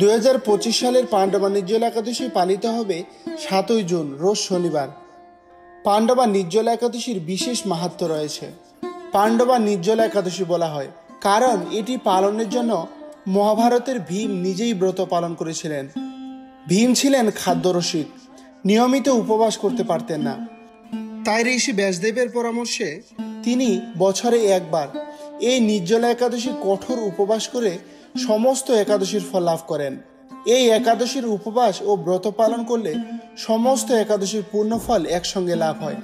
2025 সালের পাণ্ডবা নির্জলা একাদশী পালিত হবে 7ই জুন রোজ শনিবার। পাণ্ডবা নির্জলা একাদশীর বিশেষ মাহাত্ম্য রয়েছে। পাণ্ডবা নির্জলা একাদশী বলা হয় কারণ এটি পালনের জন্য মহাভারতের ভীম নিজেই ব্রত পালন করেছিলেন। ভীম ছিলেন খাদ্যরসিক, নিয়মিত উপবাস করতে পারতেন না। তাই ঋষি ব্যাসদেবের পরামর্শে তিনি বছরে একবার এই নির্জলা একাদশী কঠোর উপবাস করে সমস্ত একাদশীর ফল লাভ করেন। এই একাদশীর উপবাস ও ব্রত পালন করলে সমস্ত একাদশীর পূর্ণ ফল একসঙ্গে লাভ হয়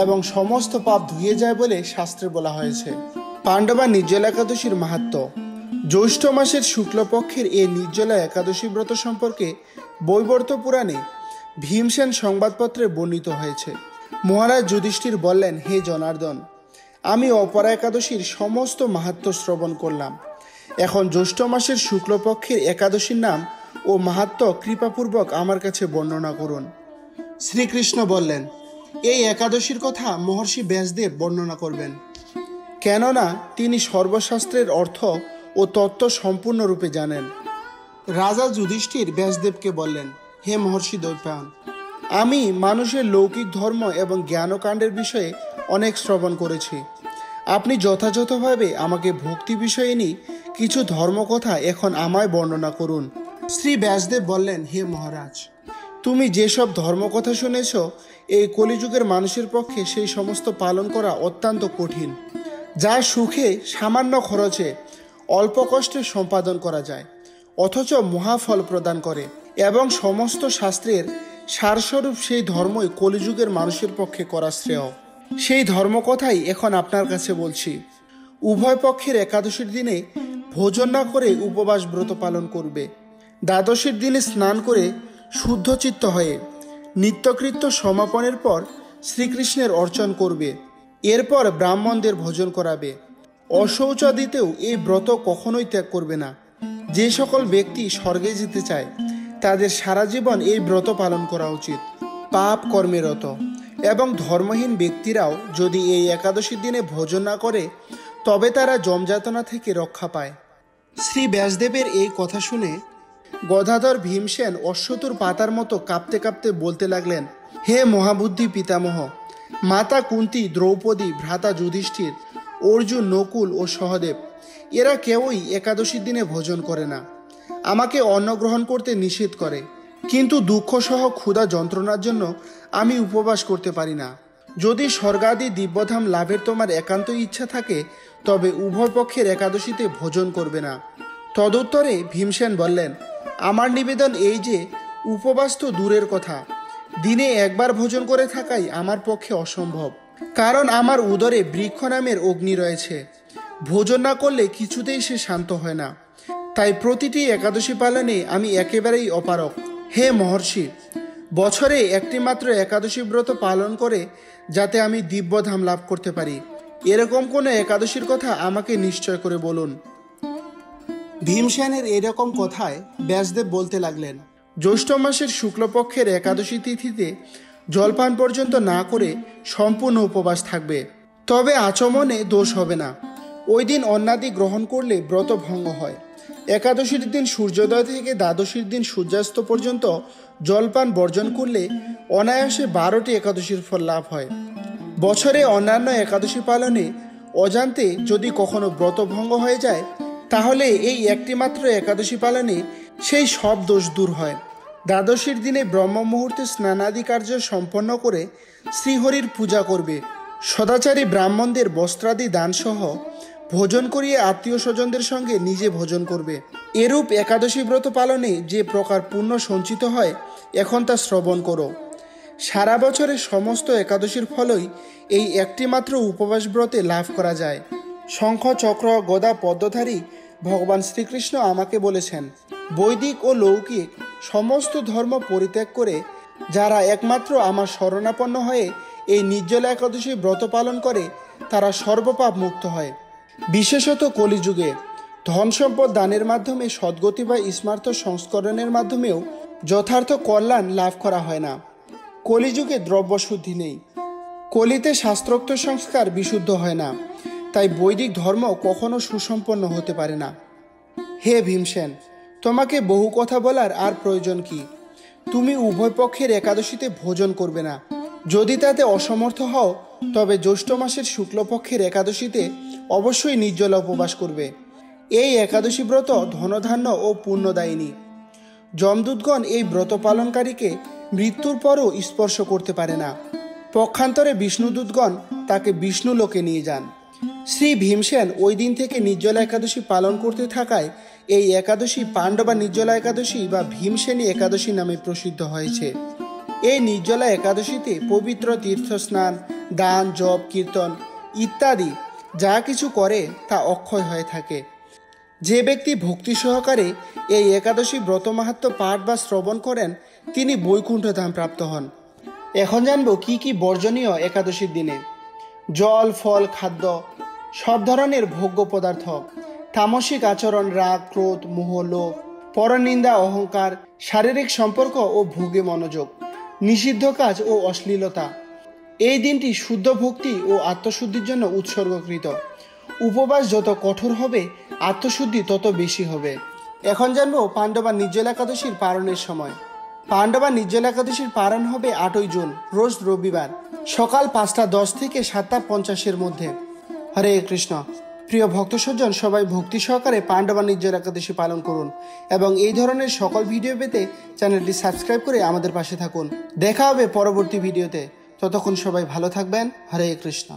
এবং সমস্ত পাপ ধুয়ে যায় বলে শাস্ত্রে বলা হয়েছে। পাণ্ডবা নির্জলা একাদশীর মাহাত্ম্য। জ্যৈষ্ঠ মাসের শুক্লপক্ষের এই নির্জলা একাদশী ব্রত সম্পর্কে বৈবর্ত পুরাণে ভীমসেন সংবাদপত্রে বর্ণিত হয়েছে। মহারাজ যুধিষ্ঠির বললেন, হে জনার্দন, আমি অপরা একাদশীর সমস্ত মাহাত্ম্য শ্রবণ করলাম। এখন জ্যৈষ্ঠ মাসের শুক্লপক্ষের একাদশীর নাম ও মাহাত্ম্য কৃপাপূর্বক আমার কাছে বর্ণনা করুন। শ্রীকৃষ্ণ বললেন, এই একাদশীর কথা মহর্ষি ব্যাসদেব বর্ণনা করবেন, কেননা তিনি সর্বশাস্ত্রের অর্থ ও তত্ত্ব সম্পূর্ণরূপে জানেন। রাজা যুধিষ্ঠির ব্যাসদেবকে বললেন, হে মহর্ষি দ্বৈপায়ন, আমি মানুষের লৌকিক ধর্ম এবং জ্ঞানকাণ্ডের বিষয়ে অনেক শ্রবণ করেছি। আপনি যথাযথভাবে আমাকে ভক্তি বিষয়ে নিয়ে কিছু ধর্মকথা এখন আমায় বর্ণনা করুন। শ্রী ব্যাসদেব বললেন, হে মহারাজ, তুমি যেসব ধর্মকথা শুনেছ, এই কলিযুগের মানুষের পক্ষে সেই সমস্ত পালন করা অত্যন্ত কঠিন, যা সুখে সামান্য খরচে অল্প কষ্টে সম্পাদন করা যায়, অথচ মহাফল প্রদান করে এবং সমস্ত শাস্ত্রের সারস্বরূপ সেই ধর্মই কলিযুগের মানুষের পক্ষে করা শ্রেয়। সেই ধর্মকথাই এখন আপনার কাছে বলছি। উভয় পক্ষের একাদশীর দিনে ভোজন না করে উপবাস ব্রত পালন করবে। দ্বাদশীর দিনে স্নান করে শুদ্ধচিত্ত হয়ে নিত্যকৃত্য সমাপনের পর শ্রীকৃষ্ণের অর্চন করবে। এরপর ব্রাহ্মণদের ভোজন করাবে। অশৌচাদিতেও এই ব্রত কখনোই ত্যাগ করবে না। যে সকল ব্যক্তি স্বর্গে যেতে চায় তাদের সারা জীবন এই ব্রত পালন করা উচিত। পাপ কর্মেরত এবং ধর্মহীন ব্যক্তিরাও যদি এই একাদশীর দিনে ভোজন না করে তবে তারা যমযাতনা থেকে রক্ষা পায়। শ্রী ব্যাসদেবের এই কথা শুনে গদাধর ভীমসেন অশ্বতর পাতার মতো কাঁপতে কাঁপতে বলতে লাগলেন, হে মহাবুদ্ধি পিতামহ, মাতা কুন্তী, দ্রৌপদী, ভ্রাতা যুধিষ্ঠির, অর্জুন, নকুল ও সহদেব এরা কেউই একাদশীর দিনে ভোজন করে না। আমাকে অন্ন গ্রহণ করতে নিষেধ করে, কিন্তু দুঃখসহ ক্ষুধা যন্ত্রণার জন্য আমি উপবাস করতে পারি না। যদি স্বর্গাদি দিব্যধাম লাভের তোমার একান্ত ইচ্ছা থাকে তবে উভয় পক্ষের একাদশীতে ভোজন করবে না। তদুত্তরে ভীমসেন বললেন, আমার নিবেদন এই যে উপবাস তো দূরের কথা, দিনে একবার ভোজন করে থাকাই আমার পক্ষে অসম্ভব, কারণ আমার উদরে বৃক্ষ নামের অগ্নি রয়েছে। ভোজন না করলে কিছুতেই সে শান্ত হয় না। তাই প্রতিটি একাদশী পালনে আমি একেবারেই অপারক। হে মহর্ষি, বছরে একটি মাত্র একাদশী ব্রত পালন করে যাতে আমি দিব্যধাম লাভ করতে পারি, এরকম কোনো একাদশীর কথা আমাকে নিশ্চয় করে বলুন। ভীমসেনের এরকম কথায় ব্যাসদেব বলতে লাগলেন, জ্যৈষ্ঠ মাসের শুক্লপক্ষের একাদশী তিথিতে জলপান পর্যন্ত না করে সম্পূর্ণ উপবাস থাকবে, তবে আচমনে দোষ হবে না। ওই দিন অন্নাদি গ্রহণ করলে ব্রত ভঙ্গ হয়। একাদশীর দিন সূর্যোদয় থেকে দ্বাদশীর দিন সূর্যাস্ত পর্যন্ত জলপান বর্জন করলে অনায়াসে 12টি একাদশীর ফল লাভ হয়। বছরে অন্যান্য একাদশী পালনে অজান্তে যদি কখনো ব্রত ভঙ্গ হয়ে যায় তাহলে এই একটি মাত্র একাদশী পালনে সেই সব দোষ দূর হয়। দ্বাদশীর দিনে ব্রহ্ম মুহূর্তে স্নানাদি কার্য সম্পন্ন করে শ্রীহরির পূজা করবে। সদাচারী ব্রাহ্মণদের বস্ত্রাদি দানসহ ভোজন করিয়ে আত্মীয় স্বজনদের সঙ্গে নিজে ভোজন করবে। এরূপ একাদশী ব্রত পালনে যে প্রকার পুণ্য সঞ্চিত হয় এখন তা শ্রবণ করো। সারা বছরের সমস্ত একাদশীর ফলই এই একটি মাত্র উপবাস ব্রতে লাভ করা যায়। শঙ্খ, চক্র, গদা পদ্মধারী ভগবান শ্রীকৃষ্ণ আমাকে বলেছেন, বৈদিক ও লৌকিক সমস্ত ধর্ম পরিত্যাগ করে যারা একমাত্র আমার শরণাপন্ন হয়ে এই নির্জলা একাদশী ব্রত পালন করে তারা সর্বপাপ মুক্ত হয়। বিশেষত কলিযুগে ধন সম্পদ দানের মাধ্যমে সদ্গতি বা স্মার্ত সংস্করণের মাধ্যমেও যথার্থ কল্যাণ লাভ করা হয় না। কলিযুগে দ্রব্যশুদ্ধি নেই, কলিতে শাস্ত্রোক্ত সংস্কার বিশুদ্ধ হয় না, তাই বৈদিক ধর্ম কখনো সুসম্পন্ন হতে পারে না। হে ভীমসেন, তোমাকে বহু কথা বলার আর প্রয়োজন কি? তুমি উভয় পক্ষের একাদশীতে ভোজন করবে না। যদি তাতে অসমর্থ হও তবে জ্যৈষ্ঠ মাসের শুক্লপক্ষের একাদশীতে অবশ্যই নির্জলা উপবাস করবে। এই একাদশী ব্রত ধনধান্য ও পুণ্যদায়িনী। যমদূতগণ এই ব্রত পালনকারীকে মৃত্যুর পরও স্পর্শ করতে পারে না। পক্ষান্তরে বিষ্ণুদূতগণ তাকে বিষ্ণু লোকে নিয়ে যান। শ্রী ভীমসেন ওই দিন থেকে নির্জলা একাদশী পালন করতে থাকায় এই একাদশী পাণ্ডবা নির্জলা একাদশী বা ভীমসেনী একাদশী নামে প্রসিদ্ধ হয়েছে। এই নির্জলা একাদশীতে পবিত্র তীর্থস্নান, দান, জপ, কীর্তন ইত্যাদি যা কিছু করে তা অক্ষয় হয়ে থাকে। যে ব্যক্তি ভক্তি সহকারে এই একাদশী ব্রত মাহাত্ম্য পাঠ বা শ্রবণ করেন তিনি বৈকুণ্ঠ ধাম প্রাপ্ত হন। এখন জানবো কি কি বর্জনীয় একাদশীর দিনে। জল, ফল, খাদ্য, সব ধরনের ভোগ্য পদার্থ, তামসিক আচরণ, রাগ, ক্রোধ, মোহ, লোভ, পরনিন্দা, অহংকার, শারীরিক সম্পর্ক ও ভোগে মনোযোগ, নিষিদ্ধ কাজ ও অশ্লীলতা। এই দিনটি শুদ্ধ ভক্তি ও আত্মশুদ্ধির জন্য উৎসর্গকৃত। উপবাস যত কঠোর হবে আত্মশুদ্ধি তত বেশি হবে। এখন জানবো পাণ্ডবা নির্জলা একাদশীর পালনের সময়। পাণ্ডবা নির্জলা একাদশীর পালন হবে 8ই জুন, রোজ রবিবার, সকাল 5:10 থেকে 7:50 মধ্যে। হরে কৃষ্ণ। প্রিয় ভক্ত সজ্জন, সবাই ভক্তি সহকারে পাণ্ডবা নির্জলা একাদশী পালন করুন এবং এই ধরনের সকল ভিডিও পেতে চ্যানেলটি সাবস্ক্রাইব করে আমাদের পাশে থাকুন। দেখা হবে পরবর্তী ভিডিওতে। ততক্ষণ সবাই ভালো থাকবেন। হরে কৃষ্ণ।